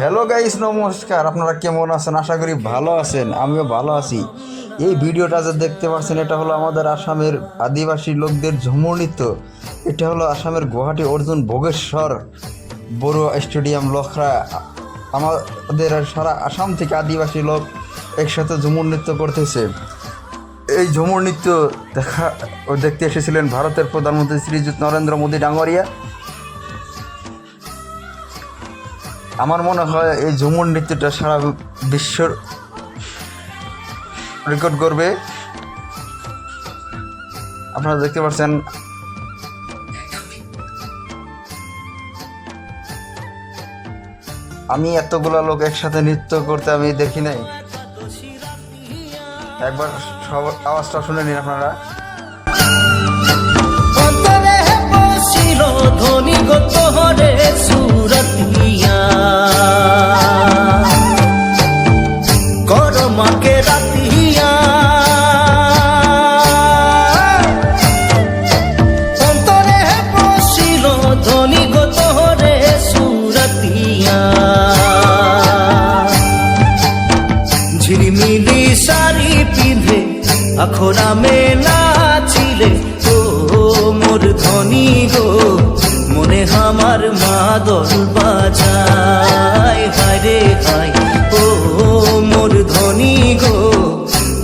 Hello guys, নমস্কার। আপনারা কেমন আছেন? আশা করি ভালো আছেন। আমিও ভালো আছি। এই ভিডিওটা যে দেখতে পাচ্ছেন, এটা হলো আমাদের আসামের আদিবাসী লোকদের ঝুমুর নৃত্য। এটা হলো আসামের গুয়াহাটি অর্জুন ভোগেশ্বর বড়ুয়া স্টেডিয়াম লখরা। আমাদের সারা আসাম থেকে আদিবাসী লোক একসাথে ঝুমুর নৃত্য করতেছে। এই ঝুমুর নৃত্য দেখতে এসেছিলেন ভারতের প্রধানমন্ত্রী শ্রীযুত নরেন্দ্র মোদী ডাঙ্গরিয়া। আমার মনে হয় এই ঝুমুর নৃত্যটা সারা বিশ্ব রেকর্ড করবে। আপনারা দেখতে পাচ্ছেন আমি এতগুলা লোক একসাথে নৃত্য করতে আমি দেখি নাই। একবার সব আওয়াজটা শুনে নিন আপনারা। ঝিলিমিলি শাড়ি পিঁধে আখড়া মে নাচিলে ও মোর ধনী গো, মনে আমার মাদল বাজায়। হায় রে হায় ও মোর ধনী গো,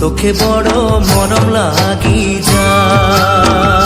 তোকে বড় মরম লাগি যায়।